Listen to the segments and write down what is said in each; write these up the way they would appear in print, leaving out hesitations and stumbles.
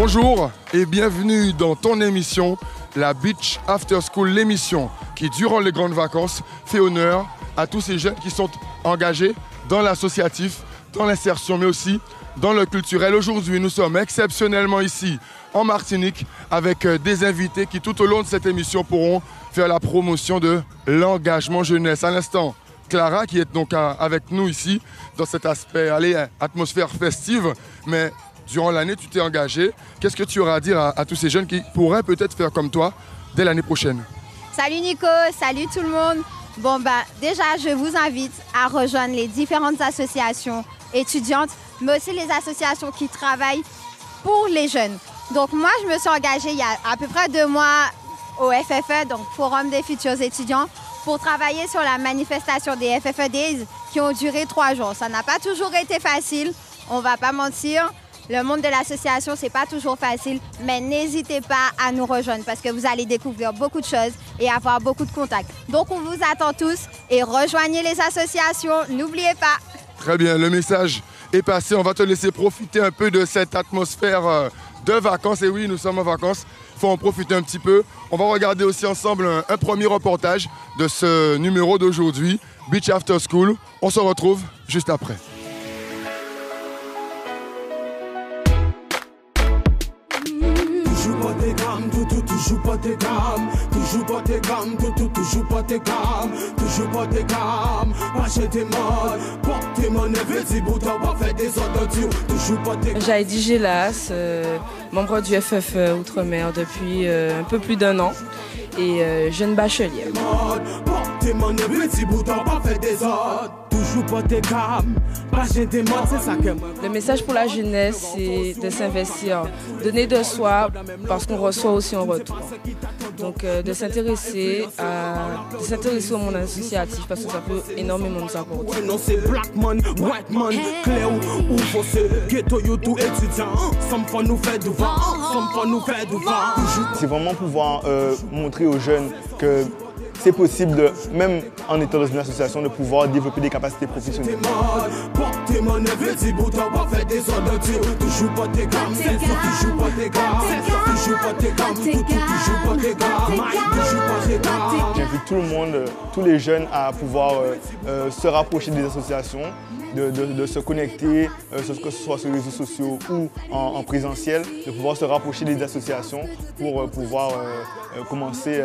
Bonjour et bienvenue dans ton émission, la Beach After School, l'émission qui, durant les grandes vacances, fait honneur à tous ces jeunes qui sont engagés dans l'associatif, dans l'insertion, mais aussi dans le culturel. Aujourd'hui, nous sommes exceptionnellement ici en Martinique avec des invités qui, tout au long de cette émission, pourront faire la promotion de l'engagement jeunesse. À l'instant, Clara, qui est donc avec nous ici, dans cet aspect, atmosphère festive, mais durant l'année, tu t'es engagé. Qu'est-ce que tu auras à dire à tous ces jeunes qui pourraient peut-être faire comme toi dès l'année prochaine? Salut Nico, salut tout le monde. Bon, déjà, je vous invite à rejoindre les différentes associations étudiantes, mais aussi les associations qui travaillent pour les jeunes. Donc moi, je me suis engagée il y a à peu près 2 mois au FFE, donc Forum des futurs étudiants, pour travailler sur la manifestation des FFE Days qui ont duré 3 jours. Ça n'a pas toujours été facile, on ne va pas mentir. Le monde de l'association, ce n'est pas toujours facile, mais n'hésitez pas à nous rejoindre parce que vous allez découvrir beaucoup de choses et avoir beaucoup de contacts. Donc, on vous attend tous et rejoignez les associations, n'oubliez pas. Très bien, le message est passé. On va te laisser profiter un peu de cette atmosphère de vacances. Et oui, nous sommes en vacances, il faut en profiter un petit peu. On va regarder aussi ensemble un premier reportage de ce numéro d'aujourd'hui, Beach After School. On se retrouve juste après. Toujours pas tes gammes, toujours pas tes gammes, toujours pas tes gammes, toujours pas tes gammes. Marcher tes modes, porter mon neveu, si bouton pas fait des ordres, toujours pas tes gammes. Jaïdi Gélas, membre du FFE Outre-mer depuis un peu plus d'1 an et jeune bachelière. Porter mon neveu, si bouton pas fait des ordres. Toujours pas tes gammes, marcher tes modes, c'est ça que moi. Le message pour la jeunesse, c'est de s'investir, donner de soi parce qu'on reçoit aussi en retour. Donc de s'intéresser au monde associatif parce que ça peut énormément nous apporter. Non, c'est black man, white man, clair ou faussé, ghetto, YouTube, étudiant, sans pas nous faire du vent, sans pas nous faire du vent. C'est vraiment pouvoir montrer aux jeunes que c'est possible, même en étant dans une association, de pouvoir développer des capacités professionnelles. J'invite tout le monde, tous les jeunes à pouvoir se rapprocher des associations, de se connecter, que ce soit sur les réseaux sociaux ou en présentiel, de pouvoir se rapprocher des associations pour pouvoir commencer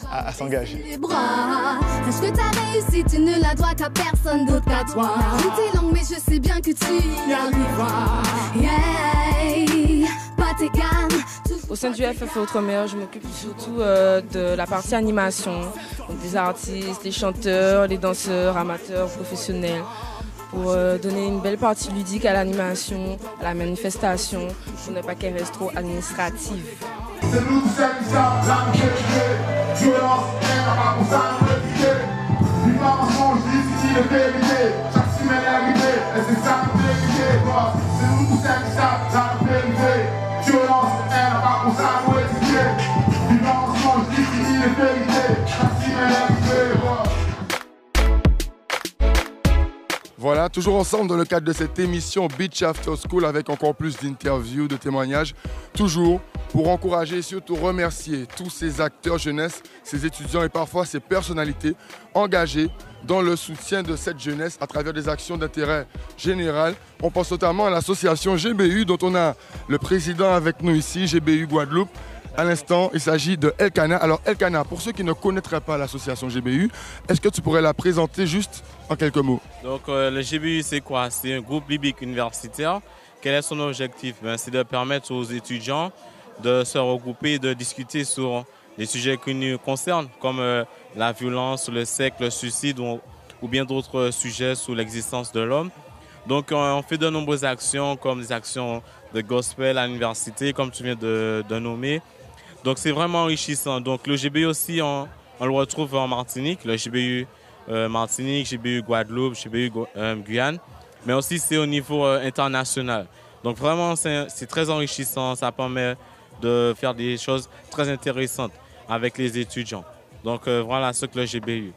à s'engager. Sache que ta réussite, tu ne la dois qu'à personne d'autre qu'à toi. T'es longue, mais je sais bien que tu y arriveras. Yeah, pas tes gammes. Au sein du FFE Outre-mer, je m'occupe surtout de la partie animation, donc des artistes, les chanteurs, les danseurs, amateurs, professionnels, pour donner une belle partie ludique à l'animation, à la manifestation, pour ne pas qu'elle reste trop administrative. C'est nous qui sommes la violence, vive la mensonge, ici de vérité. Chaque semaine est arrivée, et c'est ça qui est vérité. C'est nous qui sommes la vérité. Violence, haine, pas pour ça, nous étudier. Vive la mensonge, ici de vérité. Chaque semaine est arrivée. Voilà, toujours ensemble dans le cadre de cette émission Beach After School avec encore plus d'interviews, de témoignages, toujours pour encourager et surtout remercier tous ces acteurs jeunesse, ces étudiants et parfois ces personnalités engagées dans le soutien de cette jeunesse à travers des actions d'intérêt général. On pense notamment à l'association GBU dont on a le président avec nous ici, GBU Guadeloupe. À l'instant, il s'agit de Elkana. Alors Elkana, pour ceux qui ne connaîtraient pas l'association GBU, est-ce que tu pourrais la présenter juste en quelques mots? Donc le GBU c'est quoi? C'est un groupe biblique universitaire. Quel est son objectif? C'est de permettre aux étudiants de se regrouper et de discuter sur les sujets qui nous concernent, comme la violence, le sexe, le suicide ou bien d'autres sujets sur l'existence de l'homme. Donc on fait de nombreuses actions comme des actions de gospel à l'université, comme tu viens de nommer. Donc c'est vraiment enrichissant. Donc le GBU aussi, on le retrouve en Martinique, le GBU Martinique, GBU Guadeloupe, GBU Guyane, mais aussi c'est au niveau international. Donc vraiment c'est très enrichissant, ça permet de faire des choses très intéressantes avec les étudiants. Donc voilà ce que le GBU.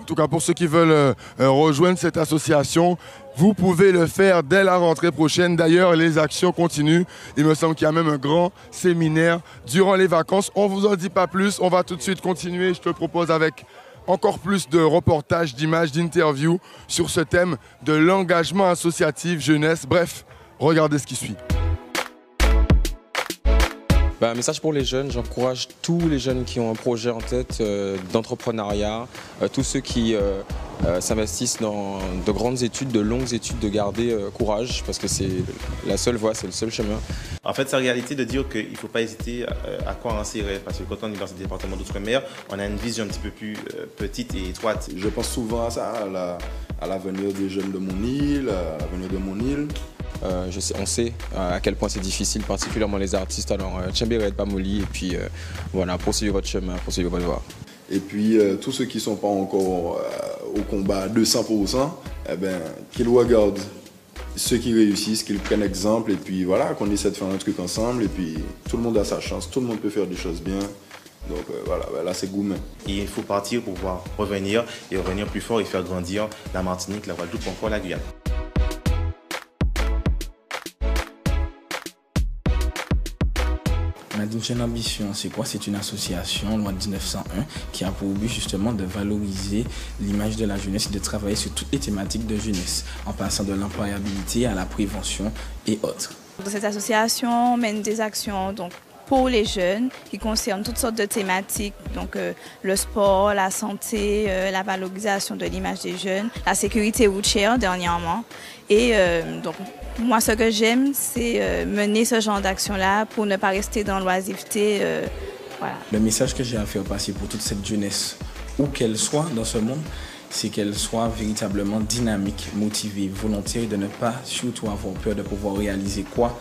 En tout cas, pour ceux qui veulent rejoindre cette association, vous pouvez le faire dès la rentrée prochaine. D'ailleurs, les actions continuent. Il me semble qu'il y a même un grand séminaire durant les vacances. On ne vous en dit pas plus. On va tout de suite continuer. Je te propose avec encore plus de reportages, d'images, d'interviews sur ce thème de l'engagement associatif jeunesse. Bref, regardez ce qui suit. Un message pour les jeunes, j'encourage tous les jeunes qui ont un projet en tête d'entrepreneuriat, tous ceux qui s'investissent dans de grandes études, de longues études, de garder courage parce que c'est la seule voie, c'est le seul chemin. En fait, c'est la réalité de dire qu'il ne faut pas hésiter à croire en ses rêves parce que quand on est dans ce département d'outre-mer, on a une vision un petit peu plus petite et étroite. Je pense souvent à ça, à l'avenir des jeunes de mon île, à l'avenir de mon île. On sait à quel point c'est difficile, particulièrement les artistes. Alors, Tchemberet, Pamoli, et puis voilà, poursuivez votre chemin, poursuivez votre voie. Et puis, tous ceux qui ne sont pas encore au combat 200%, eh ben, qu'ils regardent ceux qui réussissent, qu'ils prennent exemple, et puis voilà, qu'on essaie de faire un truc ensemble, et puis tout le monde a sa chance, tout le monde peut faire des choses bien. Donc voilà, là c'est gourmand. Il faut partir pour pouvoir revenir, et revenir plus fort et faire grandir la Martinique, la Guadeloupe, encore la Guyane. Madine Jeune Ambition, c'est quoi? C'est une association, loi 1901, qui a pour but justement de valoriser l'image de la jeunesse et de travailler sur toutes les thématiques de jeunesse, en passant de l'employabilité à la prévention et autres. Cette association mène des actions pour les jeunes qui concernent toutes sortes de thématiques, donc le sport, la santé, la valorisation de l'image des jeunes, la sécurité routière dernièrement. Et donc moi ce que j'aime c'est mener ce genre d'action-là pour ne pas rester dans l'oisiveté. Voilà. Le message que j'ai à faire passer pour toute cette jeunesse, où qu'elle soit dans ce monde, c'est qu'elle soit véritablement dynamique, motivée, volontaire et de ne pas surtout avoir peur de pouvoir réaliser quoi?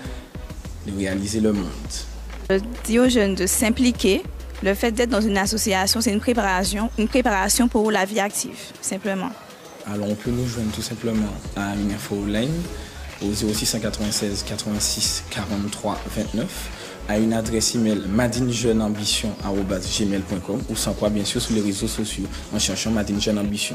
De réaliser le monde. Je dis aux jeunes de s'impliquer. Le fait d'être dans une association, c'est une préparation pour la vie active, simplement. Alors on peut nous joindre tout simplement à une info online au 0696 86 43 29, à une adresse email madinejeuneambition@gmail.com ou sans quoi bien sûr sur les réseaux sociaux en cherchant Madine Jeune Ambition.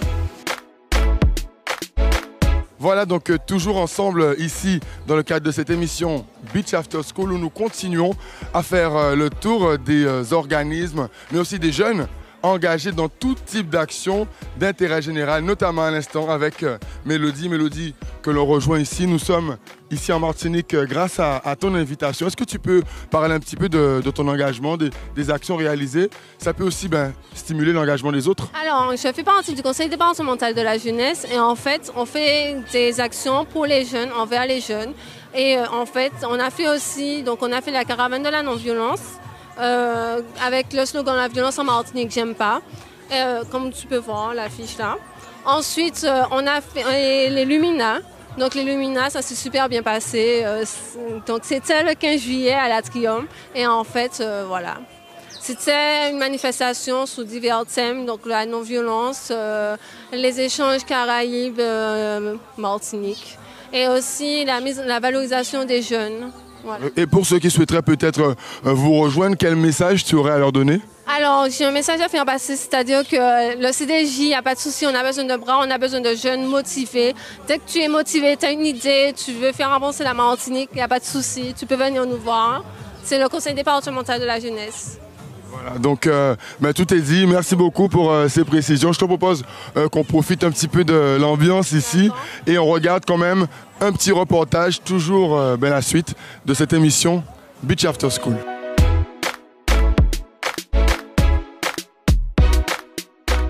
Voilà donc toujours ensemble ici dans le cadre de cette émission Beach After School où nous continuons à faire le tour des organismes mais aussi des jeunes engagés dans tout type d'action d'intérêt général, notamment à l'instant avec Mélodie. Mélodie que l'on rejoint ici. Nous sommes ici en Martinique grâce à ton invitation. Est-ce que tu peux parler un petit peu de ton engagement, des actions réalisées? Ça peut aussi stimuler l'engagement des autres. Alors, je fais partie du conseil départemental de la jeunesse et en fait, on fait des actions pour les jeunes, envers les jeunes. Et en fait, on a fait aussi, donc on a fait la caravane de la non-violence avec le slogan « La violence en Martinique, j'aime pas ». Comme tu peux voir, l'affiche là. Ensuite, on a fait les Lumina. Donc les Lumina, ça s'est super bien passé. Donc c'était le 15 juillet à l'Atrium. Et en fait, voilà. C'était une manifestation sous divers thèmes, donc la non-violence, les échanges Caraïbes, Martinique. Et aussi la valorisation des jeunes. Voilà. Et pour ceux qui souhaiteraient peut-être vous rejoindre, quel message tu aurais à leur donner? Alors, j'ai un message à faire passer, c'est-à-dire que le CDJ, il n'y a pas de souci, on a besoin de bras, on a besoin de jeunes motivés. Dès que tu es motivé, tu as une idée, tu veux faire avancer la Martinique, il n'y a pas de souci, tu peux venir nous voir. C'est le conseil départemental de la jeunesse. Voilà, donc tout est dit. Merci beaucoup pour ces précisions. Je te propose qu'on profite un petit peu de l'ambiance ici et on regarde quand même un petit reportage, toujours la suite de cette émission Beach After School.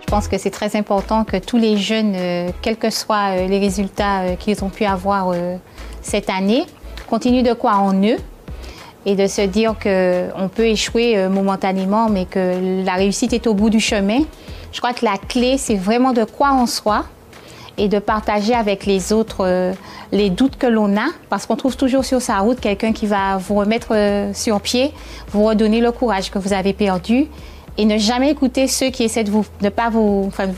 Je pense que c'est très important que tous les jeunes, quels que soient les résultats qu'ils ont pu avoir cette année, continuent de croire en eux et de se dire qu'on peut échouer momentanément, mais que la réussite est au bout du chemin. Je crois que la clé, c'est vraiment de croire en soi et de partager avec les autres les doutes que l'on a, parce qu'on trouve toujours sur sa route quelqu'un qui va vous remettre sur pied, vous redonner le courage que vous avez perdu. Et ne jamais écouter ceux qui essaient de vous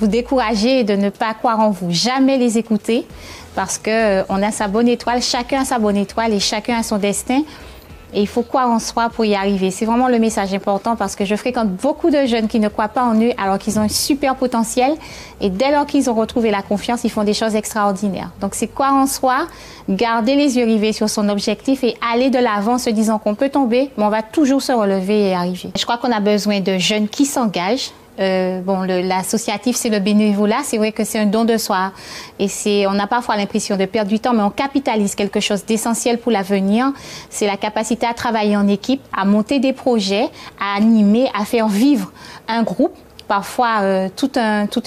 décourager et de ne pas croire en vous. Jamais les écouter parce qu'on a sa bonne étoile, chacun a sa bonne étoile et chacun a son destin. Et il faut croire en soi pour y arriver. C'est vraiment le message important parce que je fréquente beaucoup de jeunes qui ne croient pas en eux alors qu'ils ont un super potentiel. Et dès lors qu'ils ont retrouvé la confiance, ils font des choses extraordinaires. Donc c'est croire en soi, garder les yeux rivés sur son objectif et aller de l'avant en se disant qu'on peut tomber, mais on va toujours se relever et arriver. Je crois qu'on a besoin de jeunes qui s'engagent. L'associatif, c'est le bénévolat. C'est vrai que c'est un don de soi. Et on a parfois l'impression de perdre du temps, mais on capitalise quelque chose d'essentiel pour l'avenir. C'est la capacité à travailler en équipe, à monter des projets, à animer, à faire vivre un groupe, parfois toute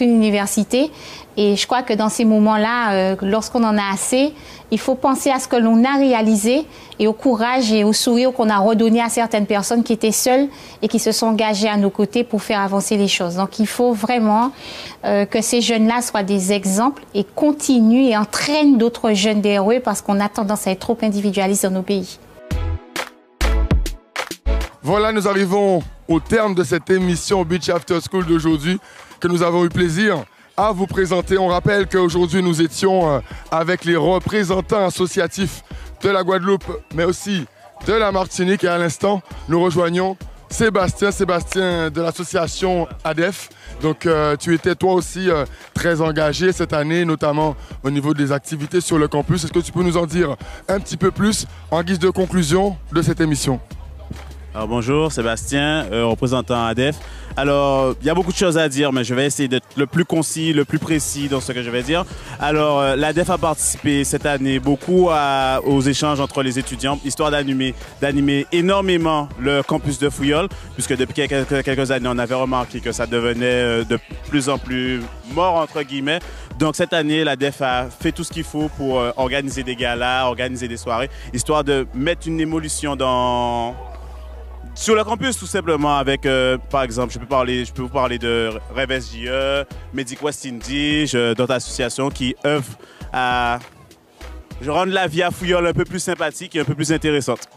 une université. Et je crois que dans ces moments-là, lorsqu'on en a assez, il faut penser à ce que l'on a réalisé et au courage et au sourire qu'on a redonné à certaines personnes qui étaient seules et qui se sont engagées à nos côtés pour faire avancer les choses. Donc il faut vraiment que ces jeunes-là soient des exemples et continuent et entraînent d'autres jeunes derrière eux parce qu'on a tendance à être trop individualiste dans nos pays. Voilà, nous arrivons au terme de cette émission Beach After School d'aujourd'hui que nous avons eu plaisir à vous présenter. On rappelle qu'aujourd'hui nous étions avec les représentants associatifs de la Guadeloupe, mais aussi de la Martinique. Et à l'instant, nous rejoignons Sébastien de l'association ADEF. Donc tu étais toi aussi très engagé cette année, notamment au niveau des activités sur le campus. Est-ce que tu peux nous en dire un petit peu plus en guise de conclusion de cette émission? Alors bonjour, Sébastien, représentant ADEF. Alors, il y a beaucoup de choses à dire, mais je vais essayer d'être le plus concis, le plus précis dans ce que je vais dire. Alors, l'ADEF a participé cette année beaucoup aux échanges entre les étudiants, histoire d'animer énormément le campus de Fouillol, puisque depuis quelques années, on avait remarqué que ça devenait de plus en plus mort, entre guillemets. Donc cette année, l'ADEF a fait tout ce qu'il faut pour organiser des galas, organiser des soirées, histoire de mettre une émulsion sur le campus, tout simplement, avec, par exemple, je peux vous parler de Rêve SJE, Medic West Indies, d'autres associations qui œuvrent à rendre la vie à Fouillol un peu plus sympathique et un peu plus intéressante.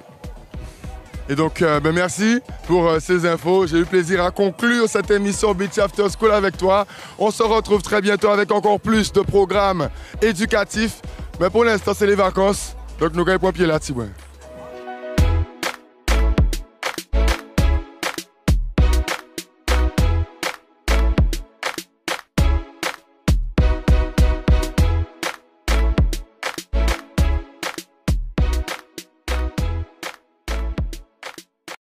Et donc, merci pour ces infos. J'ai eu plaisir à conclure cette émission Beach After School avec toi. On se retrouve très bientôt avec encore plus de programmes éducatifs. Mais pour l'instant, c'est les vacances. Donc, nous gagnons pied là-dessus.